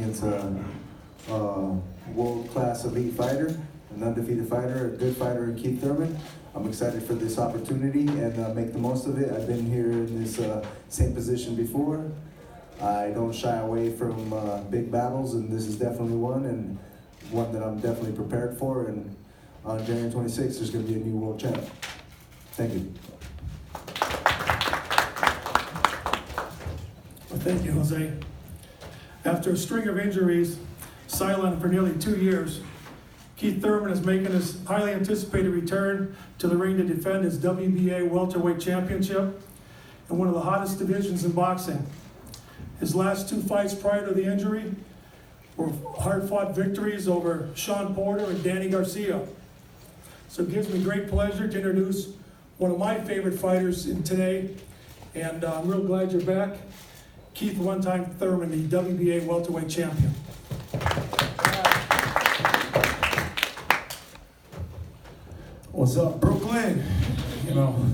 against a world-class elite fighter, an undefeated fighter, a good fighter in Keith Thurman. I'm excited for this opportunity and make the most of it. I've been here in this same position before. I don't shy away from big battles, and this is definitely one, and one that I'm definitely prepared for. And on January 26th, there's going to be a new world champ. Thank you. Well, thank you, Jose. After a string of injuries, silent for nearly 2 years, Keith Thurman is making his highly anticipated return to the ring to defend his WBA welterweight championship in one of the hottest divisions in boxing. His last 2 fights prior to the injury were hard-fought victories over Shawn and Danny Garcia. So it gives me great pleasure to introduce one of my favorite fighters in today, and I'm real glad you're back. Keith one-time Thurman, the WBA welterweight champion. What's up, Brooklyn? You know,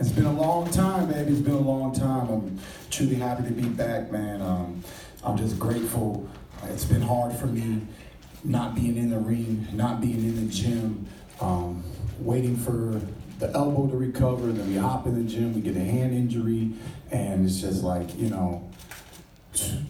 it's been a long time, baby. It's been a long time. I'm truly happy to be back, man. I'm just grateful. It's been hard for me not being in the ring, not being in the gym, waiting for the elbow to recover, then we hop in the gym, we get a hand injury, and it's just like, you know,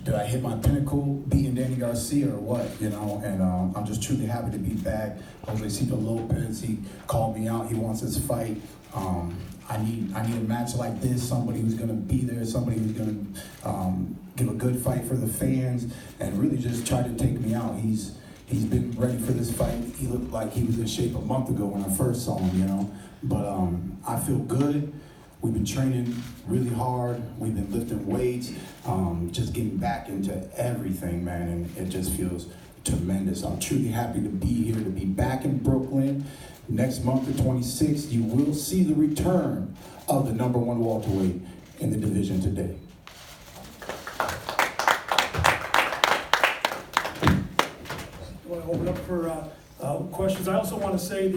did I hit my pinnacle beating Danny Garcia or what, you know? And I'm just truly happy to be back. Lopez, he called me out, he wants this fight. I need a match like this, somebody who's gonna be there, somebody who's gonna give a good fight for the fans, and really just try to take me out. He's been ready for this fight. He looked like he was in shape a month ago when I first saw him, you know? But I feel good. We've been training really hard. We've been lifting weights, just getting back into everything, man, and it just feels tremendous. I'm truly happy to be here, to be back in Brooklyn. Next month, the 26th, you will see the return of the #1 welterweight in the division today. I want to open up for questions. I also want to say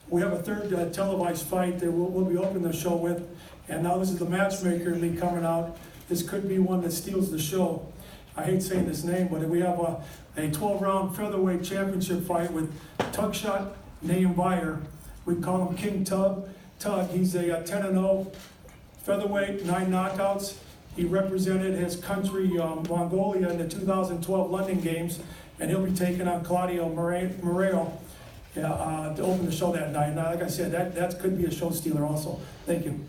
we have a third televised fight that we'll be opening the show with, and now this is the matchmaker league coming out. This could be one that steals the show. I hate saying this name, but we have a 12-round featherweight championship fight with Tugshot Nayambire. We call him King Tug. He's a 10-0 featherweight, 9 knockouts. He represented his country, Mongolia, in the 2012 London Games, and he'll be taking on Claudio Moreno to open the show that night. Now, like I said, that could be a show stealer also. Thank you.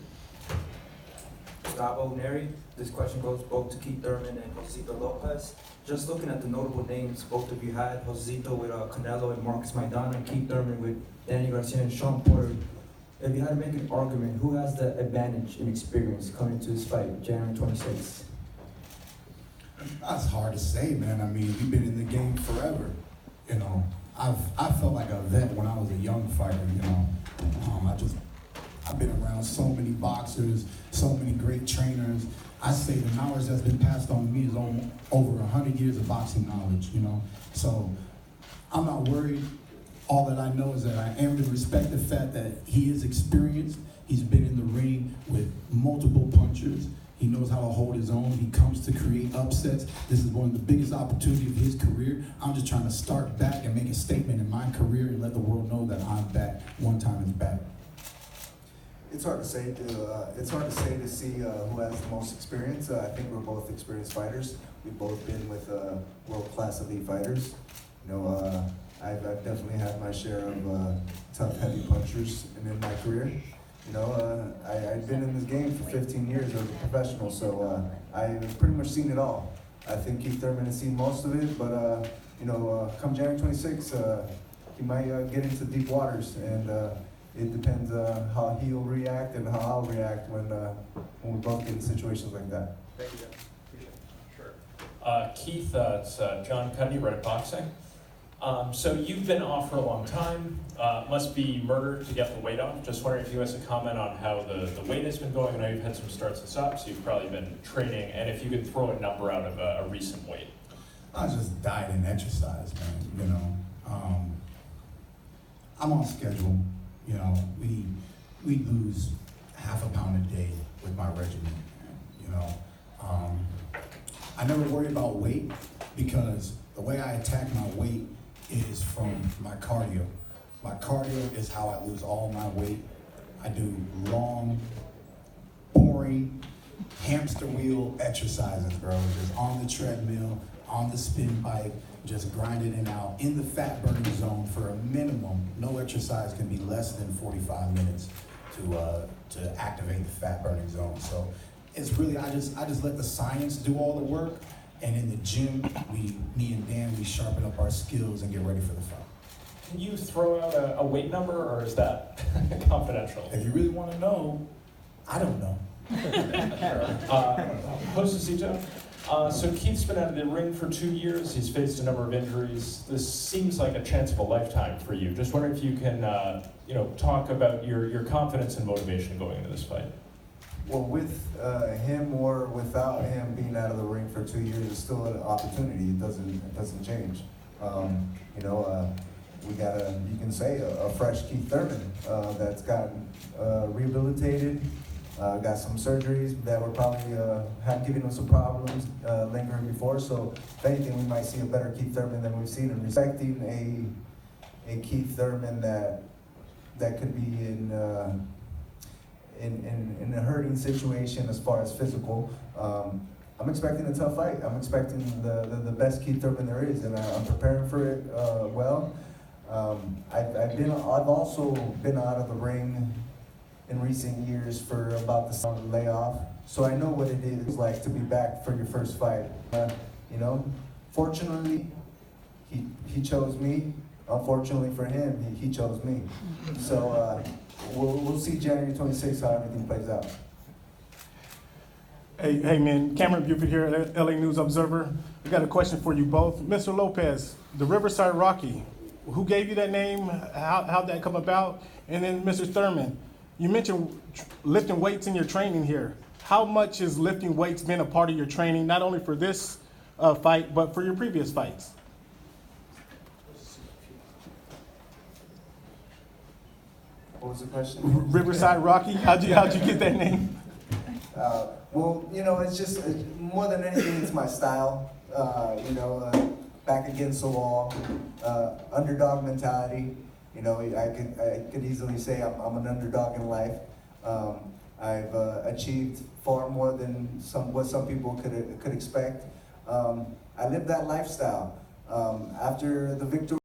Gustavo Neri. This question goes both to Keith Thurman and Josito Lopez. Just looking at the notable names both of you had, Josito with Canelo and Marcus Maidana, and Keith Thurman with Danny Garcia and Shawn Porter. If you had to make an argument, who has the advantage in experience coming to this fight, January 26th? That's hard to say, man. I mean, we've been in the game forever. You know, I felt like a vet when I was a young fighter, you know. I've been around so many boxers, so many great trainers. I say the knowledge that's been passed on to me is over 100 years of boxing knowledge, you know. So I'm not worried. All that I know is that I am to respect the fact that he is experienced. He's been in the ring with multiple punchers. He knows how to hold his own. He comes to create upsets. This is one of the biggest opportunities of his career. I'm just trying to start back and make a statement in my career and let the world know that I'm back. One time is back. It's hard to say to see who has the most experience. I think we're both experienced fighters. We've both been with world-class elite fighters. You know, I've definitely had my share of tough, heavy punchers in my career. You know, I've been in this game for 15 years as a professional, so I've pretty much seen it all. I think Keith Thurman has seen most of it, but you know, come January 26th, he might get into deep waters, and it depends how he'll react and how I'll react when we both get in situations like that. Thank you, Jim. Appreciate it. Sure. Keith, it's John Cuddy, Red Boxing. So you've been off for a long time. Must be murder to get the weight off. Just wondering if you guys could comment on how the weight has been going. I know you've had some starts and stops. You've probably been training, and if you could throw a number out of a recent weight. I just diet and exercise, man. You know, I'm on schedule. You know, we lose half a pound a day with my regimen. You know, I never worry about weight. because the way I attack my weight is from my cardio. My cardio is how I lose all my weight. I do long, boring, hamster wheel exercises, bro. Just on the treadmill, on the spin bike, just grinding it out in the fat burning zone for a minimum. No exercise can be less than 45 minutes to activate the fat burning zone. So it's really, I just let the science do all the work, and in the gym, me and Dan, we sharpen up our skills and get ready for the fight. Can you throw out a weight number, or is that confidential? If you really want to know, I don't know. Josecito, so Keith's been out of the ring for 2 years. He's faced a number of injuries. This seems like a chance of a lifetime for you. Just wondering if you can, talk about your confidence and motivation going into this fight. Well, with him or without him being out of the ring for 2 years, it's still an opportunity. It doesn't change. We got you can say a fresh Keith Thurman that's gotten rehabilitated, got some surgeries that were probably have given him some problems lingering before. So if anything, we might see a better Keith Thurman than we've seen, and respecting a Keith Thurman that could be in a hurting situation as far as physical. I'm expecting a tough fight. I'm expecting the best Keith Thurman there is, and I'm preparing for it well. I've also been out of the ring in recent years for about the summer layoff, so I know what it is like to be back for your first fight. Fortunately, he chose me. Unfortunately for him, he chose me. So we'll see January 26th how everything plays out. Hey man, Cam Buford here at LA News Observer. We got a question for you both. Mr. Lopez, the Riverside Rocky, who gave you that name? How'd that come about? And then Mr. Thurman, you mentioned lifting weights in your training here. How much has lifting weights been a part of your training, not only for this fight, but for your previous fights? What was the question? Riverside Rocky, how'd you get that name? Well, it's just more than anything, it's my style. Back against the wall, underdog mentality. I could easily say I'm an underdog in life. I've achieved far more than what some people could expect. I live that lifestyle. After the victory.